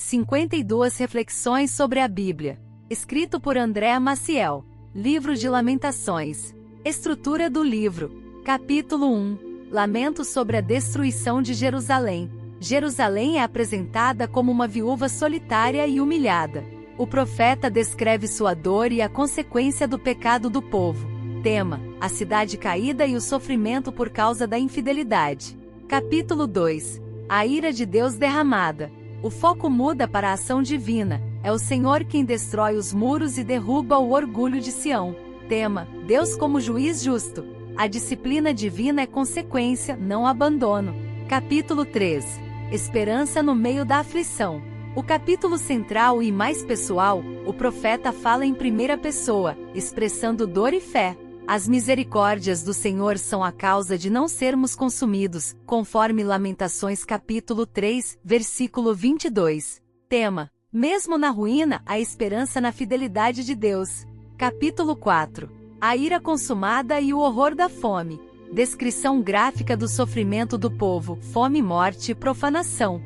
52 reflexões sobre a Bíblia. Escrito por Andréa Maciel. Livro de Lamentações. Estrutura do livro. Capítulo 1. Lamento sobre a destruição de Jerusalém. Jerusalém é apresentada como uma viúva solitária e humilhada. O profeta descreve sua dor e a consequência do pecado do povo. Tema: a cidade caída e o sofrimento por causa da infidelidade. Capítulo 2. A ira de Deus derramada. O foco muda para a ação divina. É o Senhor quem destrói os muros e derruba o orgulho de Sião. Tema: Deus como juiz justo. A disciplina divina é consequência, não abandono. Capítulo 3. Esperança no meio da aflição. O capítulo central e mais pessoal, o profeta fala em primeira pessoa, expressando dor e fé. As misericórdias do Senhor são a causa de não sermos consumidos, conforme Lamentações capítulo 3, versículo 22. Tema: mesmo na ruína, a esperança na fidelidade de Deus. Capítulo 4. A ira consumada e o horror da fome. Descrição gráfica do sofrimento do povo, fome, morte e profanação.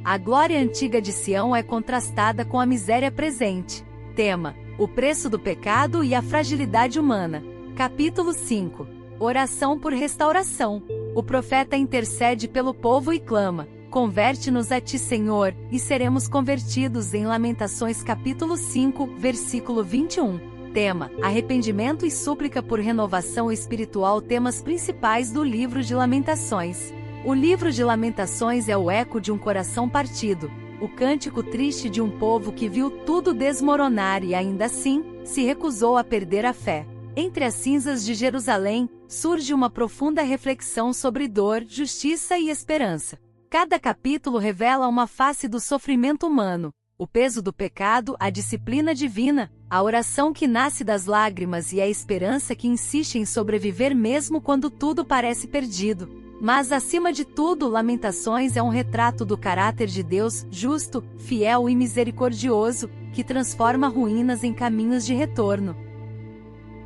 A glória antiga de Sião é contrastada com a miséria presente. Tema: o preço do pecado e a fragilidade humana. Capítulo 5. Oração por restauração. O profeta intercede pelo povo e clama: converte-nos a ti, Senhor, e seremos convertidos, em Lamentações capítulo 5, versículo 21. Tema: arrependimento e súplica por renovação espiritual. Temas principais do livro de Lamentações. O livro de Lamentações é o eco de um coração partido, o cântico triste de um povo que viu tudo desmoronar e ainda assim, se recusou a perder a fé. Entre as cinzas de Jerusalém, surge uma profunda reflexão sobre dor, justiça e esperança. Cada capítulo revela uma face do sofrimento humano, o peso do pecado, a disciplina divina, a oração que nasce das lágrimas e a esperança que insiste em sobreviver mesmo quando tudo parece perdido. Mas acima de tudo, Lamentações é um retrato do caráter de Deus, justo, fiel e misericordioso, que transforma ruínas em caminhos de retorno.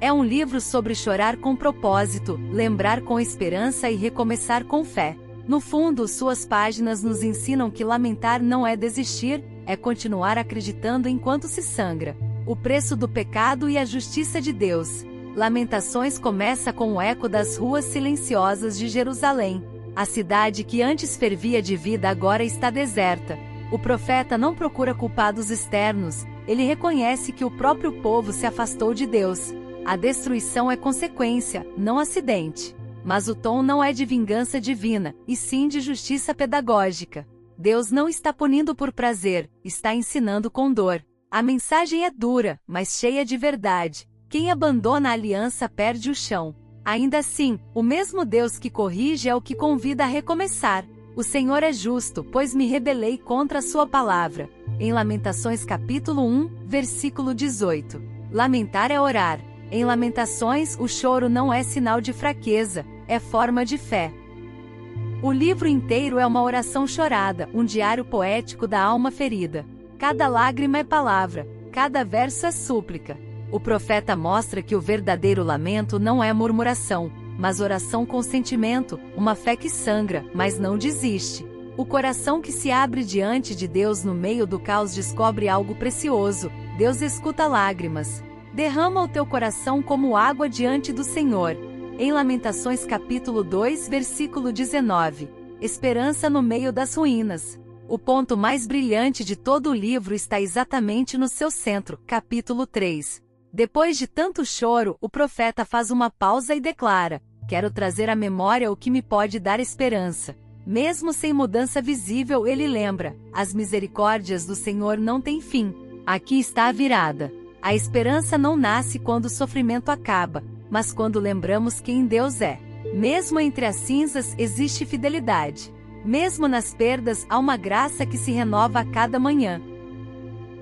É um livro sobre chorar com propósito, lembrar com esperança e recomeçar com fé. No fundo, suas páginas nos ensinam que lamentar não é desistir, é continuar acreditando enquanto se sangra. O preço do pecado e a justiça de Deus. Lamentações começa com o eco das ruas silenciosas de Jerusalém. A cidade que antes fervia de vida agora está deserta. O profeta não procura culpados externos, ele reconhece que o próprio povo se afastou de Deus. A destruição é consequência, não acidente. Mas o tom não é de vingança divina, e sim de justiça pedagógica. Deus não está punindo por prazer, está ensinando com dor. A mensagem é dura, mas cheia de verdade. Quem abandona a aliança perde o chão. Ainda assim, o mesmo Deus que corrige é o que convida a recomeçar. O Senhor é justo, pois me rebelei contra a sua palavra. Em Lamentações capítulo 1, versículo 18. Lamentar é orar. Em Lamentações, o choro não é sinal de fraqueza, é forma de fé. O livro inteiro é uma oração chorada, um diário poético da alma ferida. Cada lágrima é palavra, cada verso é súplica. O profeta mostra que o verdadeiro lamento não é murmuração, mas oração com sentimento, uma fé que sangra, mas não desiste. O coração que se abre diante de Deus no meio do caos descobre algo precioso. Deus escuta lágrimas. Derrama o teu coração como água diante do Senhor. Em Lamentações capítulo 2, versículo 19. Esperança no meio das ruínas. O ponto mais brilhante de todo o livro está exatamente no seu centro, capítulo 3. Depois de tanto choro, o profeta faz uma pausa e declara: quero trazer à memória o que me pode dar esperança. Mesmo sem mudança visível, ele lembra: as misericórdias do Senhor não têm fim. Aqui está a virada. A esperança não nasce quando o sofrimento acaba, mas quando lembramos quem Deus é. Mesmo entre as cinzas existe fidelidade. Mesmo nas perdas há uma graça que se renova a cada manhã.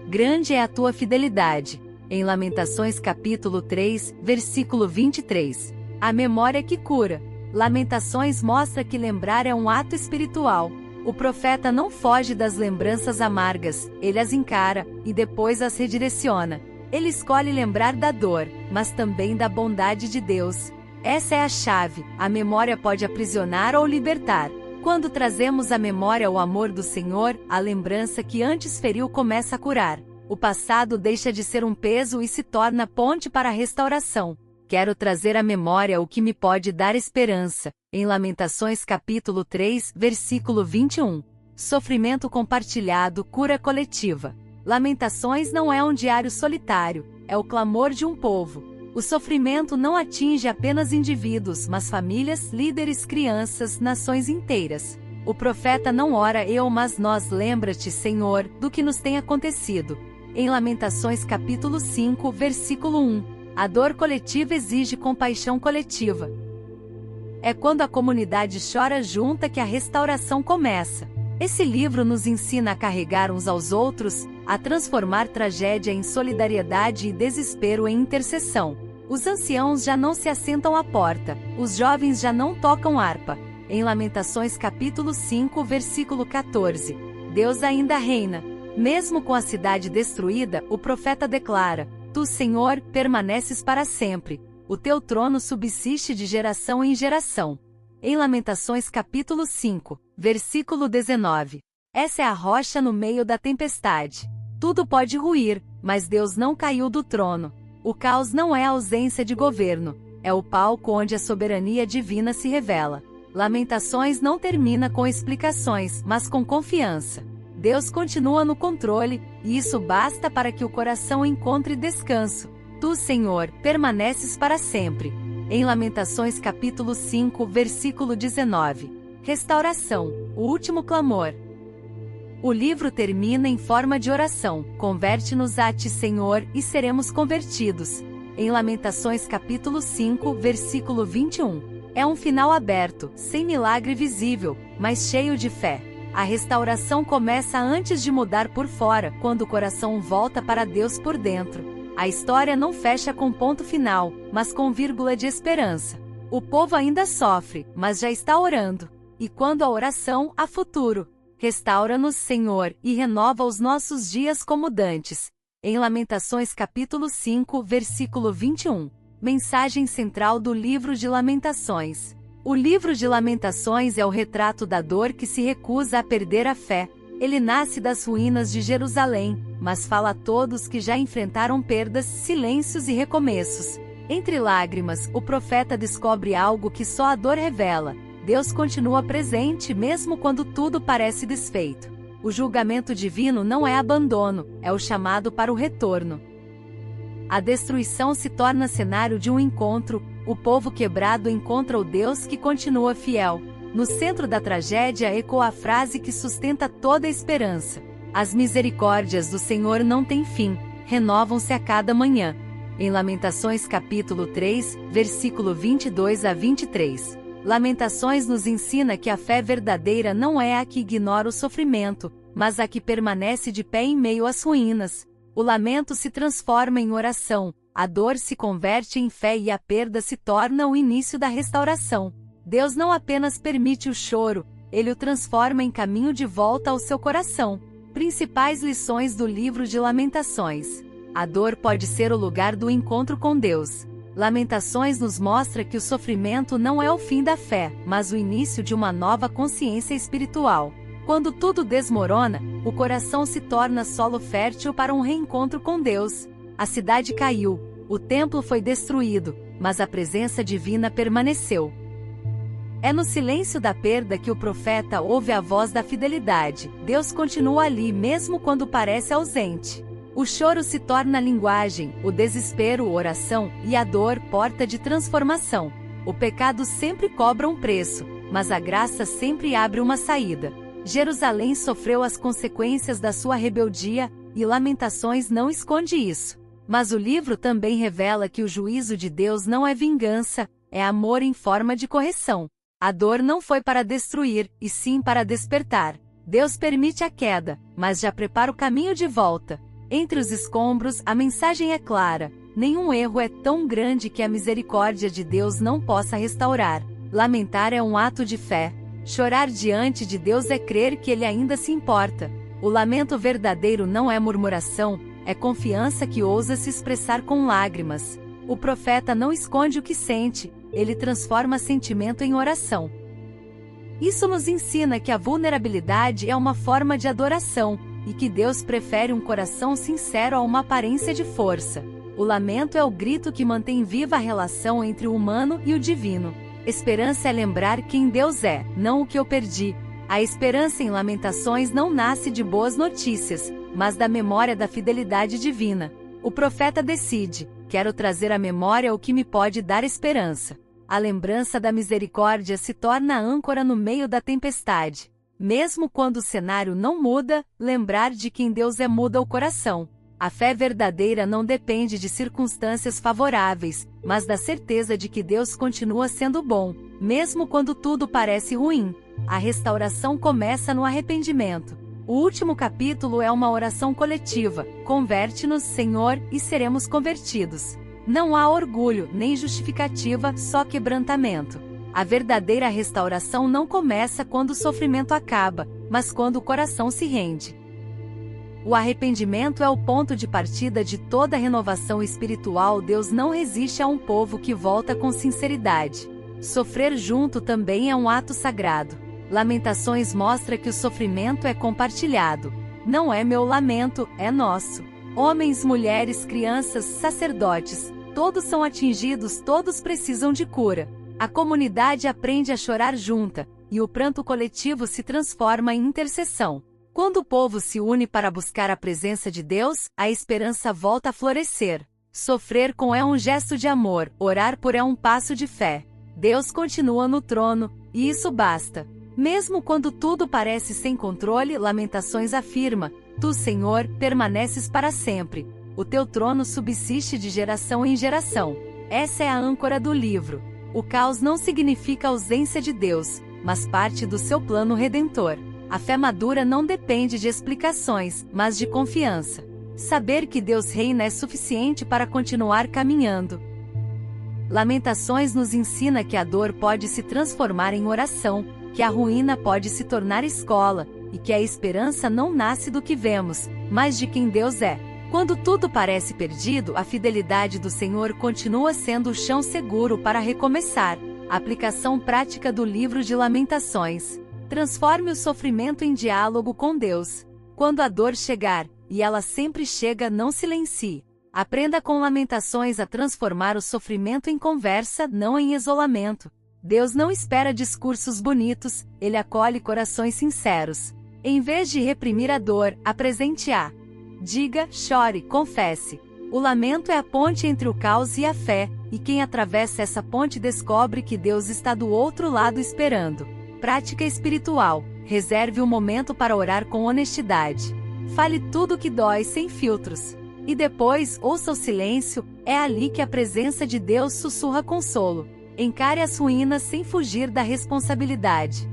Grande é a tua fidelidade. Em Lamentações capítulo 3, versículo 23. A memória que cura. Lamentações mostra que lembrar é um ato espiritual. O profeta não foge das lembranças amargas, ele as encara, e depois as redireciona. Ele escolhe lembrar da dor, mas também da bondade de Deus. Essa é a chave, a memória pode aprisionar ou libertar. Quando trazemos à memória o amor do Senhor, a lembrança que antes feriu começa a curar. O passado deixa de ser um peso e se torna ponte para a restauração. Quero trazer à memória o que me pode dar esperança. Em Lamentações capítulo 3, versículo 21. Sofrimento compartilhado, cura coletiva. Lamentações não é um diário solitário, é o clamor de um povo. O sofrimento não atinge apenas indivíduos, mas famílias, líderes, crianças, nações inteiras. O profeta não ora mas nós, lembra-te, Senhor, do que nos tem acontecido. Em Lamentações capítulo 5, versículo 1. A dor coletiva exige compaixão coletiva. É quando a comunidade chora junta que a restauração começa. Esse livro nos ensina a carregar uns aos outros, a transformar tragédia em solidariedade e desespero em intercessão. Os anciãos já não se assentam à porta, os jovens já não tocam harpa. Em Lamentações capítulo 5, versículo 14. Deus ainda reina. Mesmo com a cidade destruída, o profeta declara: Tu, Senhor, permaneces para sempre. O teu trono subsiste de geração em geração. Em Lamentações capítulo 5, versículo 19. Essa é a rocha no meio da tempestade. Tudo pode ruir, mas Deus não caiu do trono. O caos não é a ausência de governo, é o palco onde a soberania divina se revela. Lamentações não termina com explicações, mas com confiança. Deus continua no controle, e isso basta para que o coração encontre descanso. Tu, Senhor, permaneces para sempre. Em Lamentações capítulo 5, versículo 19. Restauração, o último clamor. O livro termina em forma de oração: Converte-nos a ti, Senhor, e seremos convertidos. Em Lamentações capítulo 5, versículo 21. É um final aberto, sem milagre visível, mas cheio de fé. A restauração começa antes de mudar por fora, quando o coração volta para Deus por dentro. A história não fecha com ponto final, mas com vírgula de esperança. O povo ainda sofre, mas já está orando. E quando a oração, há futuro. Restaura-nos, Senhor, e renova os nossos dias como dantes. Em Lamentações capítulo 5, versículo 21. Mensagem central do livro de Lamentações. O livro de Lamentações é o retrato da dor que se recusa a perder a fé. Ele nasce das ruínas de Jerusalém, mas fala a todos que já enfrentaram perdas, silêncios e recomeços. Entre lágrimas, o profeta descobre algo que só a dor revela: Deus continua presente mesmo quando tudo parece desfeito. O julgamento divino não é abandono, é o chamado para o retorno. A destruição se torna cenário de um encontro, o povo quebrado encontra o Deus que continua fiel. No centro da tragédia ecoa a frase que sustenta toda a esperança: As misericórdias do Senhor não têm fim, renovam-se a cada manhã. Em Lamentações capítulo 3, versículo 22 a 23. Lamentações nos ensina que a fé verdadeira não é a que ignora o sofrimento, mas a que permanece de pé em meio às ruínas. O lamento se transforma em oração, a dor se converte em fé e a perda se torna o início da restauração. Deus não apenas permite o choro, Ele o transforma em caminho de volta ao seu coração. Principais lições do livro de Lamentações. A dor pode ser o lugar do encontro com Deus. Lamentações nos mostra que o sofrimento não é o fim da fé, mas o início de uma nova consciência espiritual. Quando tudo desmorona, o coração se torna solo fértil para um reencontro com Deus. A cidade caiu, o templo foi destruído, mas a presença divina permaneceu. É no silêncio da perda que o profeta ouve a voz da fidelidade. Deus continua ali mesmo quando parece ausente. O choro se torna linguagem, o desespero oração, e a dor porta de transformação. O pecado sempre cobra um preço, mas a graça sempre abre uma saída. Jerusalém sofreu as consequências da sua rebeldia, e Lamentações não esconde isso. Mas o livro também revela que o juízo de Deus não é vingança, é amor em forma de correção. A dor não foi para destruir, e sim para despertar. Deus permite a queda, mas já prepara o caminho de volta. Entre os escombros, a mensagem é clara: nenhum erro é tão grande que a misericórdia de Deus não possa restaurar. Lamentar é um ato de fé. Chorar diante de Deus é crer que Ele ainda se importa. O lamento verdadeiro não é murmuração, é confiança que ousa se expressar com lágrimas. O profeta não esconde o que sente, ele transforma sentimento em oração. Isso nos ensina que a vulnerabilidade é uma forma de adoração, e que Deus prefere um coração sincero a uma aparência de força. O lamento é o grito que mantém viva a relação entre o humano e o divino. Esperança é lembrar quem Deus é, não o que eu perdi. A esperança em Lamentações não nasce de boas notícias, mas da memória da fidelidade divina. O profeta decide: quero trazer à memória o que me pode dar esperança. A lembrança da misericórdia se torna a âncora no meio da tempestade. Mesmo quando o cenário não muda, lembrar de quem Deus é muda o coração. A fé verdadeira não depende de circunstâncias favoráveis, mas da certeza de que Deus continua sendo bom, mesmo quando tudo parece ruim. A restauração começa no arrependimento. O último capítulo é uma oração coletiva: converte-nos, Senhor, e seremos convertidos. Não há orgulho, nem justificativa, só quebrantamento. A verdadeira restauração não começa quando o sofrimento acaba, mas quando o coração se rende. O arrependimento é o ponto de partida de toda renovação espiritual. Deus não resiste a um povo que volta com sinceridade. Sofrer junto também é um ato sagrado. Lamentações mostra que o sofrimento é compartilhado. Não é meu lamento, é nosso. Homens, mulheres, crianças, sacerdotes, todos são atingidos, todos precisam de cura. A comunidade aprende a chorar junta, e o pranto coletivo se transforma em intercessão. Quando o povo se une para buscar a presença de Deus, a esperança volta a florescer. Sofrer com é um gesto de amor, orar por é um passo de fé. Deus continua no trono, e isso basta. Mesmo quando tudo parece sem controle, Lamentações afirma: Tu, Senhor, permaneces para sempre. O teu trono subsiste de geração em geração. Essa é a âncora do livro. O caos não significa ausência de Deus, mas parte do seu plano redentor. A fé madura não depende de explicações, mas de confiança. Saber que Deus reina é suficiente para continuar caminhando. Lamentações nos ensina que a dor pode se transformar em oração, que a ruína pode se tornar escola, e que a esperança não nasce do que vemos, mas de quem Deus é. Quando tudo parece perdido, a fidelidade do Senhor continua sendo o chão seguro para recomeçar. Aplicação prática do livro de Lamentações. Transforme o sofrimento em diálogo com Deus. Quando a dor chegar, e ela sempre chega, não silencie. Aprenda com Lamentações a transformar o sofrimento em conversa, não em isolamento. Deus não espera discursos bonitos, Ele acolhe corações sinceros. Em vez de reprimir a dor, apresente-a. Diga, chore, confesse. O lamento é a ponte entre o caos e a fé, e quem atravessa essa ponte descobre que Deus está do outro lado esperando. Prática espiritual. Reserve um momento para orar com honestidade. Fale tudo que dói sem filtros. E depois, ouça o silêncio, é ali que a presença de Deus sussurra consolo. Encare as ruínas sem fugir da responsabilidade.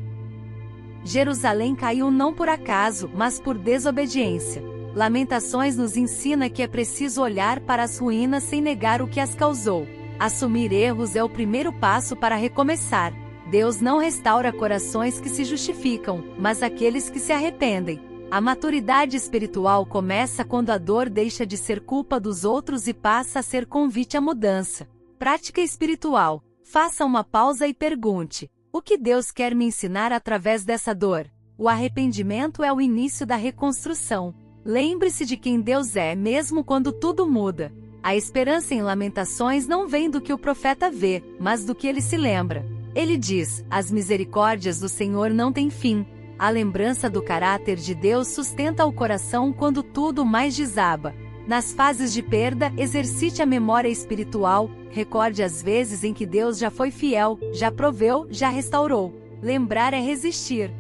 Jerusalém caiu não por acaso, mas por desobediência. Lamentações nos ensina que é preciso olhar para as ruínas sem negar o que as causou. Assumir erros é o primeiro passo para recomeçar. Deus não restaura corações que se justificam, mas aqueles que se arrependem. A maturidade espiritual começa quando a dor deixa de ser culpa dos outros e passa a ser convite à mudança. Prática espiritual. Faça uma pausa e pergunte: o que Deus quer me ensinar através dessa dor? O arrependimento é o início da reconstrução. Lembre-se de quem Deus é mesmo quando tudo muda. A esperança em Lamentações não vem do que o profeta vê, mas do que ele se lembra. Ele diz: as misericórdias do Senhor não têm fim. A lembrança do caráter de Deus sustenta o coração quando tudo mais desaba. Nas fases de perda, exercite a memória espiritual, recorde as vezes em que Deus já foi fiel, já proveu, já restaurou. Lembrar é resistir.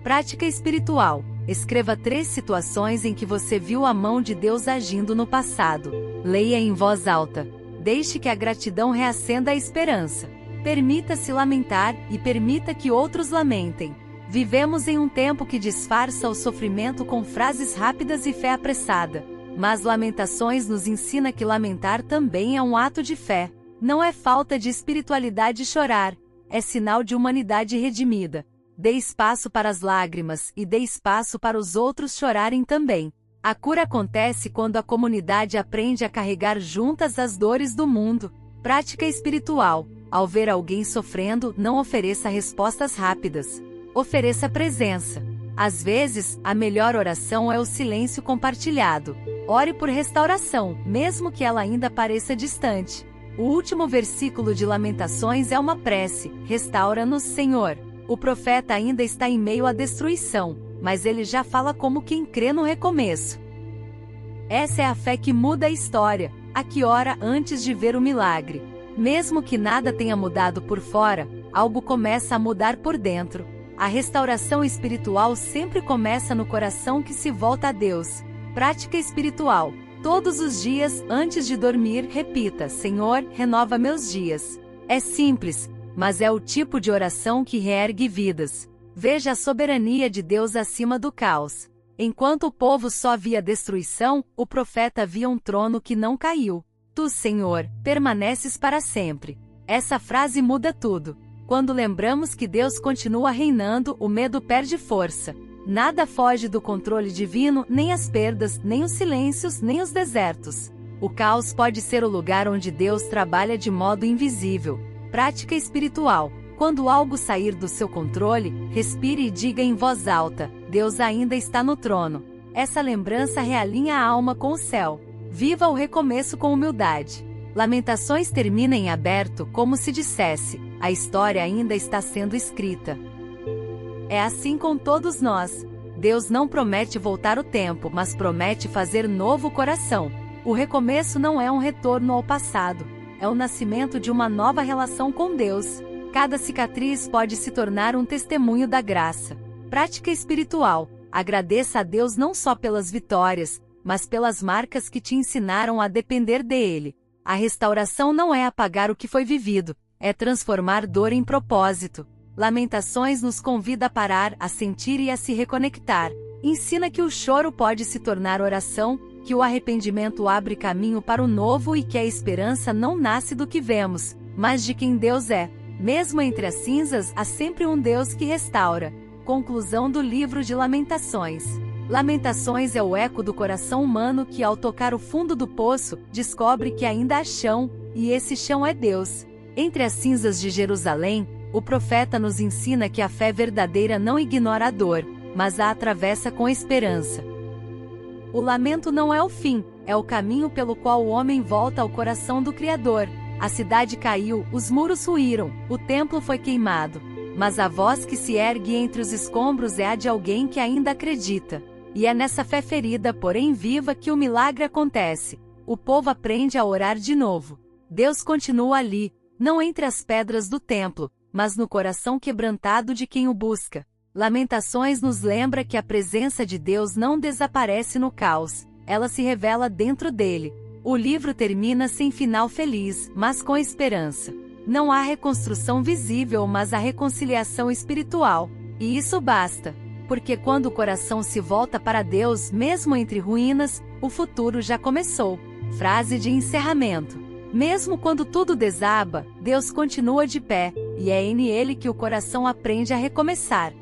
Prática espiritual. Escreva 3 situações em que você viu a mão de Deus agindo no passado. Leia em voz alta. Deixe que a gratidão reacenda a esperança. Permita-se lamentar, e permita que outros lamentem. Vivemos em um tempo que disfarça o sofrimento com frases rápidas e fé apressada. Mas Lamentações nos ensina que lamentar também é um ato de fé. Não é falta de espiritualidade chorar, é sinal de humanidade redimida. Dê espaço para as lágrimas, e dê espaço para os outros chorarem também. A cura acontece quando a comunidade aprende a carregar juntas as dores do mundo. Prática espiritual. Ao ver alguém sofrendo, não ofereça respostas rápidas. Ofereça presença. Às vezes, a melhor oração é o silêncio compartilhado. Ore por restauração, mesmo que ela ainda pareça distante. O último versículo de Lamentações é uma prece: restaura-nos, Senhor. O profeta ainda está em meio à destruição, mas ele já fala como quem crê no recomeço. Essa é a fé que muda a história, a que ora antes de ver o milagre. Mesmo que nada tenha mudado por fora, algo começa a mudar por dentro. A restauração espiritual sempre começa no coração que se volta a Deus. Prática espiritual. Todos os dias, antes de dormir, repita: Senhor, renova meus dias. É simples, mas é o tipo de oração que reergue vidas. Veja a soberania de Deus acima do caos. Enquanto o povo só via destruição, o profeta via um trono que não caiu. Tu, Senhor, permaneces para sempre. Essa frase muda tudo. Quando lembramos que Deus continua reinando, o medo perde força. Nada foge do controle divino, nem as perdas, nem os silêncios, nem os desertos. O caos pode ser o lugar onde Deus trabalha de modo invisível. Prática espiritual. Quando algo sair do seu controle, respire e diga em voz alta: Deus ainda está no trono. Essa lembrança realinha a alma com o céu. Viva o recomeço com humildade. Lamentações termina em aberto, como se dissesse: a história ainda está sendo escrita. É assim com todos nós. Deus não promete voltar o tempo, mas promete fazer novo o coração. O recomeço não é um retorno ao passado, é o nascimento de uma nova relação com Deus. Cada cicatriz pode se tornar um testemunho da graça. Prática espiritual. Agradeça a Deus não só pelas vitórias, mas pelas marcas que te ensinaram a depender dele. A restauração não é apagar o que foi vivido, é transformar dor em propósito. Lamentações nos convida a parar, a sentir e a se reconectar. Ensina que o choro pode se tornar oração, que o arrependimento abre caminho para o novo e que a esperança não nasce do que vemos, mas de quem Deus é. Mesmo entre as cinzas, há sempre um Deus que restaura. Conclusão do livro de Lamentações. Lamentações é o eco do coração humano que, ao tocar o fundo do poço, descobre que ainda há chão, e esse chão é Deus. Entre as cinzas de Jerusalém, o profeta nos ensina que a fé verdadeira não ignora a dor, mas a atravessa com esperança. O lamento não é o fim, é o caminho pelo qual o homem volta ao coração do Criador. A cidade caiu, os muros ruíram, o templo foi queimado. Mas a voz que se ergue entre os escombros é a de alguém que ainda acredita. E é nessa fé ferida, porém viva, que o milagre acontece. O povo aprende a orar de novo. Deus continua ali, não entre as pedras do templo, mas no coração quebrantado de quem o busca. Lamentações nos lembra que a presença de Deus não desaparece no caos, ela se revela dentro dele. O livro termina sem final feliz, mas com esperança. Não há reconstrução visível, mas a reconciliação espiritual. E isso basta. Porque quando o coração se volta para Deus, mesmo entre ruínas, o futuro já começou. Frase de encerramento. Mesmo quando tudo desaba, Deus continua de pé, e é nele que o coração aprende a recomeçar.